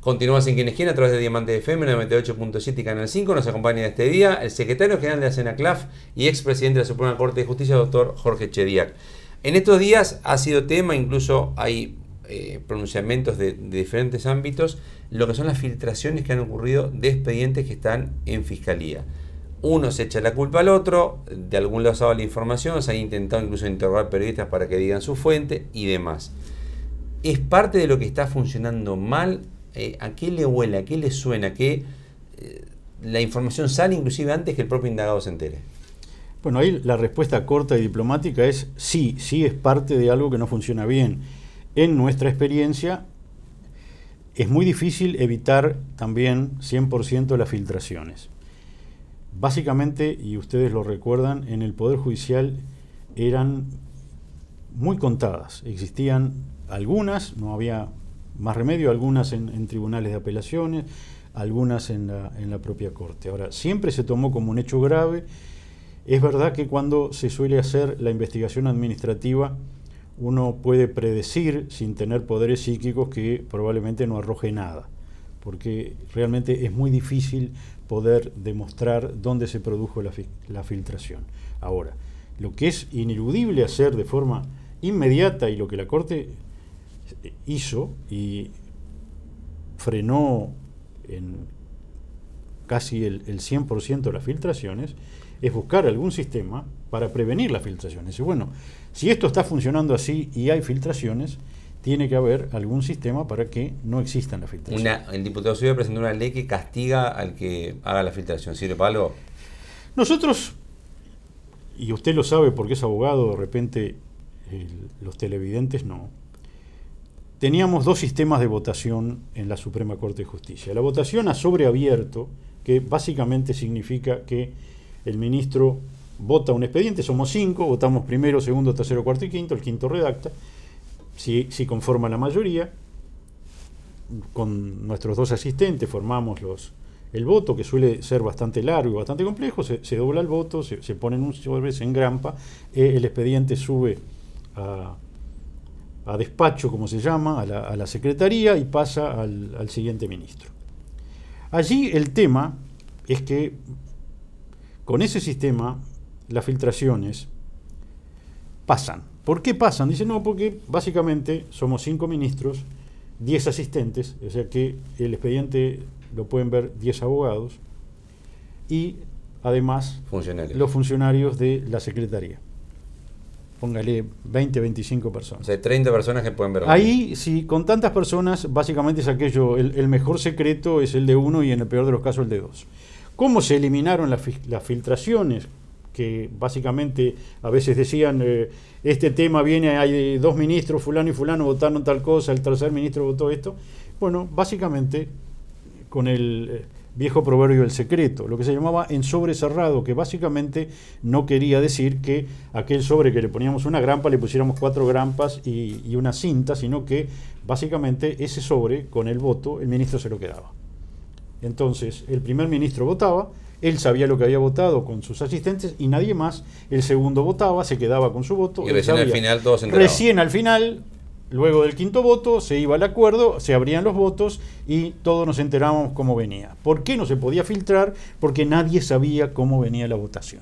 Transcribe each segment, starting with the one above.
Continúa Sin Quien Es Quien a través de Diamante FM 98.7 y Canal 5. Nos acompaña este día el secretario general de la CENACLAF y expresidente de la Suprema Corte de Justicia, doctor Jorge Chediak. En estos días ha sido tema, incluso hay pronunciamientos de diferentes ámbitos, lo que son las filtraciones que han ocurrido de expedientes que están en Fiscalía. Uno se echa la culpa al otro, de algún lado sabe la información, se ha intentado incluso interrogar periodistas para que digan su fuente y demás. ¿Es parte de lo que está funcionando mal? ¿A qué le huele? ¿A qué le suena? ¿Que la información sale inclusive antes que el propio indagado se entere? Bueno, ahí la respuesta corta y diplomática es sí es parte de algo que no funciona bien. En nuestra experiencia es muy difícil evitar también 100% las filtraciones. Básicamente, y ustedes lo recuerdan, en el Poder Judicial eran muy contadas. Existían algunas, no había más remedio, algunas en tribunales de apelaciones, algunas en la propia Corte. Ahora, siempre se tomó como un hecho grave. Es verdad que cuando se suele hacer la investigación administrativa, uno puede predecir, sin tener poderes psíquicos, que probablemente no arroje nada, porque realmente es muy difícil poder demostrar dónde se produjo la filtración. Ahora, lo que es ineludible hacer de forma inmediata, y lo que la Corte hizo y frenó en casi el 100% de las filtraciones, es buscar algún sistema para prevenir las filtraciones. Y bueno, si esto está funcionando así y hay filtraciones, tiene que haber algún sistema para que no existan las filtraciones. El diputado Silva presentó una ley que castiga al que haga la filtración. ¿Sirve para algo? Nosotros, y usted lo sabe porque es abogado, de repente los televidentes no, teníamos dos sistemas de votación en la Suprema Corte de Justicia. La votación a sobre abierto, que básicamente significa que el ministro vota un expediente, somos 5, votamos primero, segundo, tercero, cuarto y quinto, el quinto redacta, si conforma la mayoría, con nuestros dos asistentes formamos el voto, que suele ser bastante largo y bastante complejo, se dobla el voto, se pone en un sobre, se engrampa, el expediente sube a despacho, como se llama, a la secretaría y pasa al siguiente ministro. Allí el tema es que con ese sistema las filtraciones pasan. ¿Por qué pasan? Dicen, no, porque básicamente somos 5 ministros, 10 asistentes, o sea que el expediente lo pueden ver 10 abogados y además los funcionarios de la secretaría. Póngale 20, 25 personas. O sea, 30 personas que pueden ver. Ahí, si con tantas personas, básicamente es aquello, el mejor secreto es el de uno y en el peor de los casos el de 2. ¿Cómo se eliminaron las filtraciones? Que básicamente a veces decían, este tema viene, hay 2 ministros, fulano y fulano votaron tal cosa, el tercer ministro votó esto. Bueno, básicamente con el viejo proverbio del secreto, lo que se llamaba en sobre cerrado, que básicamente no quería decir que aquel sobre que le poníamos una grampa, le pusiéramos 4 grampas y una cinta, sino que básicamente ese sobre, con el voto, el ministro se lo quedaba. Entonces, el primer ministro votaba, él sabía lo que había votado con sus asistentes y nadie más. El segundo votaba, se quedaba con su voto. Y recién al final todos se enteraban. Recién al final, luego del quinto voto, se iba al acuerdo, se abrían los votos y todos nos enterábamos cómo venía. ¿Por qué no se podía filtrar? Porque nadie sabía cómo venía la votación.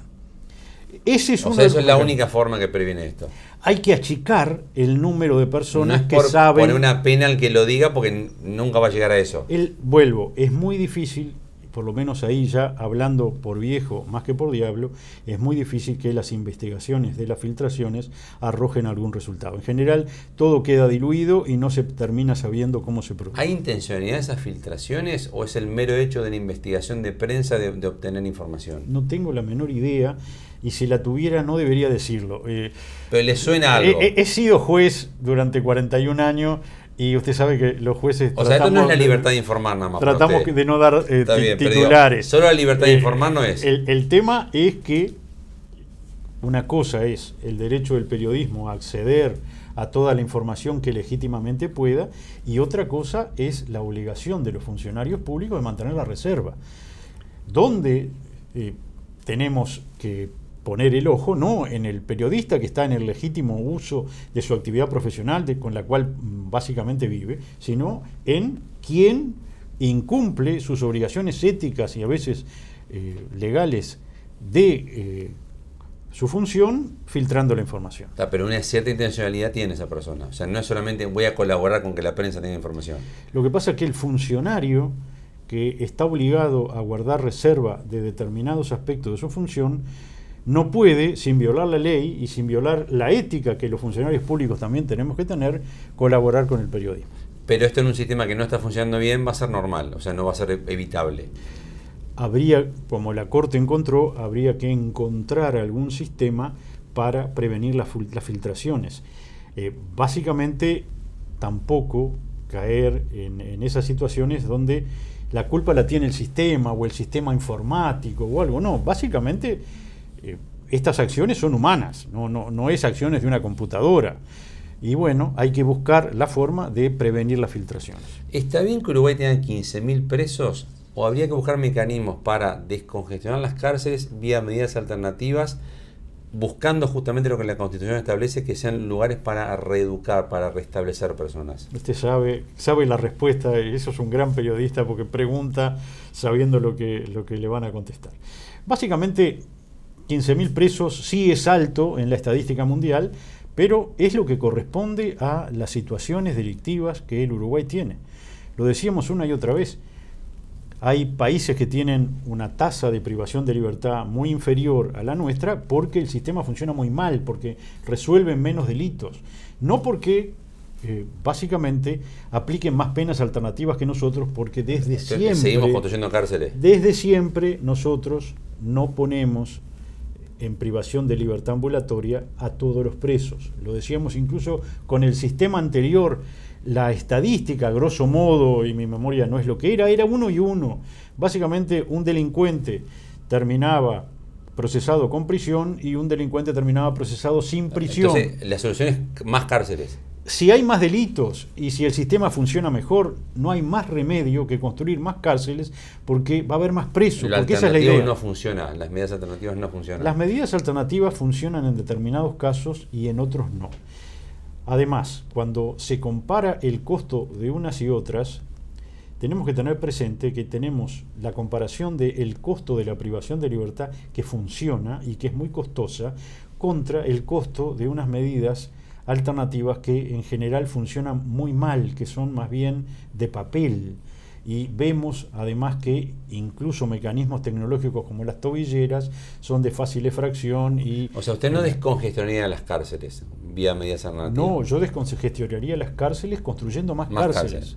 Ese es eso es la única forma que previene esto. Hay que achicar el número de personas no que saben. Poner una pena al que lo diga porque nunca va a llegar a eso. Vuelvo, es muy difícil, por lo menos ahí ya hablando por viejo más que por diablo, es muy difícil que las investigaciones de las filtraciones arrojen algún resultado. En general, todo queda diluido y no se termina sabiendo cómo se produce. ¿Hay intencionalidad de esas filtraciones o es el mero hecho de la investigación de prensa de obtener información? No tengo la menor idea. Y si la tuviera no debería decirlo. Pero le suena algo. He sido juez durante 41 años y usted sabe que los jueces... O sea, esto no es la libertad de informar nada más. Tratamos de no dar titulares. Solo la libertad de informar no es. El tema es que una cosa es el derecho del periodismo a acceder a toda la información que legítimamente pueda y otra cosa es la obligación de los funcionarios públicos de mantener la reserva. Donde tenemos que poner el ojo, no en el periodista que está en el legítimo uso de su actividad profesional con la cual básicamente vive, sino en quién incumple sus obligaciones éticas y a veces legales de su función filtrando la información. Pero una cierta intencionalidad tiene esa persona. O sea, no es solamente voy a colaborar con que la prensa tenga información. Lo que pasa es que el funcionario que está obligado a guardar reserva de determinados aspectos de su función no puede, sin violar la ley y sin violar la ética que los funcionarios públicos también tenemos que tener, colaborar con el periodismo. Pero esto en un sistema que no está funcionando bien va a ser normal, o sea, no va a ser evitable. Habría, como la Corte encontró, habría que encontrar algún sistema para prevenir las filtraciones. Básicamente, tampoco caer en esas situaciones donde la culpa la tiene el sistema o el sistema informático o algo. No, básicamente estas acciones son humanas, no es acciones de una computadora. Y bueno, hay que buscar la forma de prevenir las filtraciones. ¿Está bien que Uruguay tenga 15.000 presos o habría que buscar mecanismos para descongestionar las cárceles vía medidas alternativas, buscando justamente lo que la Constitución establece, que sean lugares para reeducar, para restablecer personas? Usted sabe la respuesta, y eso es un gran periodista porque pregunta sabiendo lo que le van a contestar. Básicamente, 15.000 presos sí es alto en la estadística mundial, pero es lo que corresponde a las situaciones delictivas que el Uruguay tiene. Lo decíamos una y otra vez. Hay países que tienen una tasa de privación de libertad muy inferior a la nuestra porque el sistema funciona muy mal, porque resuelven menos delitos. No porque, básicamente, apliquen más penas alternativas que nosotros, porque desde siempre... Seguimos construyendo cárceles. Desde siempre nosotros no ponemos en privación de libertad ambulatoria a todos los presos. Lo decíamos incluso con el sistema anterior. La estadística, grosso modo, y mi memoria no es lo que era 1 y 1. Básicamente un delincuente terminaba procesado con prisión y un delincuente terminaba procesado sin prisión. Entonces, la solución es más cárceles. Si hay más delitos y si el sistema funciona mejor, no hay más remedio que construir más cárceles porque va a haber más presos. Porque esa es la idea. No funciona, las medidas alternativas no funcionan. Las medidas alternativas funcionan en determinados casos y en otros no. Además, cuando se compara el costo de unas y otras, tenemos que tener presente que tenemos la comparación del costo de la privación de libertad que funciona y que es muy costosa contra el costo de unas medidas alternativas que en general funcionan muy mal, que son más bien de papel. Y vemos además que incluso mecanismos tecnológicos como las tobilleras son de fácil efracción y... O sea, usted no descongestionaría las cárceles vía medidas alternativas. No, yo descongestionaría las cárceles construyendo más cárceles.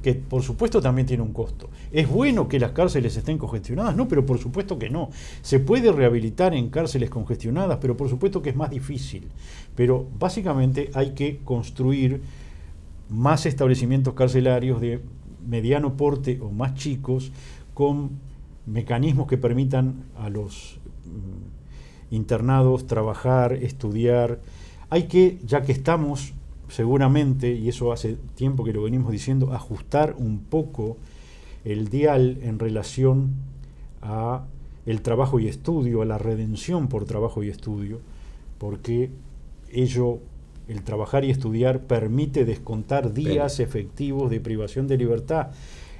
Que por supuesto también tiene un costo. ¿Es bueno que las cárceles estén congestionadas? No, pero por supuesto que no. Se puede rehabilitar en cárceles congestionadas, pero por supuesto que es más difícil. Pero básicamente hay que construir más establecimientos carcelarios de mediano porte o más chicos, con mecanismos que permitan a los internados trabajar, estudiar. Hay que, ya que estamos seguramente, y eso hace tiempo que lo venimos diciendo, ajustar un poco el dial en relación a el trabajo y estudio, a la redención por trabajo y estudio, porque el trabajar y estudiar permite descontar días efectivos de privación de libertad.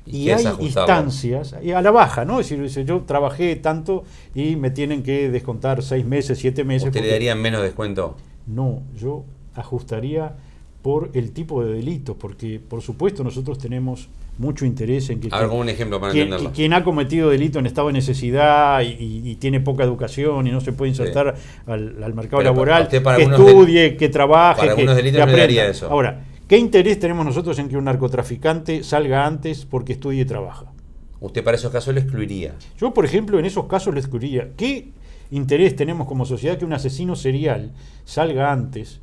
Y hay instancias, y a la baja, ¿no? Es decir, yo trabajé tanto y me tienen que descontar 6 meses, 7 meses. ¿Usted le daría menos descuento? No, yo ajustaría por el tipo de delitos, porque por supuesto nosotros tenemos mucho interés en que algún ejemplo para entenderlo. Quien ha cometido delito en estado de necesidad y tiene poca educación y no se puede insertar al mercado laboral, que estudie, que trabaje, para algunos delitos que no le daría eso. Ahora, ¿qué interés tenemos nosotros en que un narcotraficante salga antes porque estudie y trabaja? ¿Usted para esos casos lo excluiría? Yo, por ejemplo, en esos casos lo excluiría. ¿Qué interés tenemos como sociedad que un asesino serial salga antes,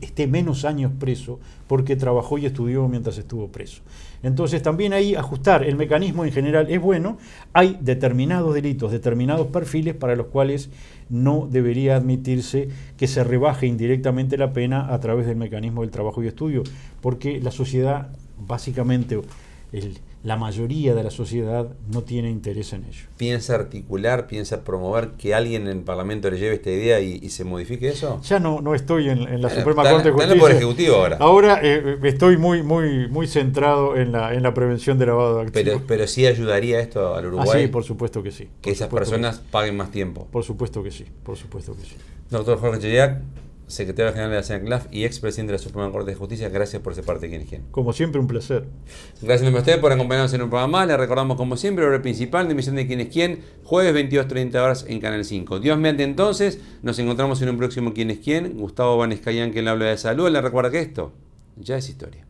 esté menos años preso porque trabajó y estudió mientras estuvo preso? Entonces también ahí ajustar el mecanismo en general es bueno. Hay determinados delitos, determinados perfiles para los cuales no debería admitirse que se rebaje indirectamente la pena a través del mecanismo del trabajo y estudio, porque la sociedad básicamente la mayoría de la sociedad no tiene interés en ello. ¿Piensa articular, piensa promover que alguien en el Parlamento le lleve esta idea y se modifique eso? Ya no estoy en la Bueno, Suprema Corte de está en Justicia. el Poder Ejecutivo ahora. Ahora estoy muy centrado en la prevención de lavado de activos. Pero sí ayudaría esto al Uruguay. Sí, por supuesto que sí. Que esas personas paguen más tiempo. Por supuesto que sí, por supuesto que sí. Doctor Jorge Chediak, secretario general de la CENACLAF y expresidente de la Suprema Corte de Justicia, gracias por ser parte de Quién es Quién. Como siempre, un placer. Gracias a ustedes por acompañarnos en un programa más. Les recordamos, como siempre, el horario principal de emisión de Quién es Quién, jueves 22:30 horas en Canal 5. Dios mediante, entonces, nos encontramos en un próximo Quién es Quién. Gustavo Vanescayan, que le habla de salud. Les recuerda que esto ya es historia.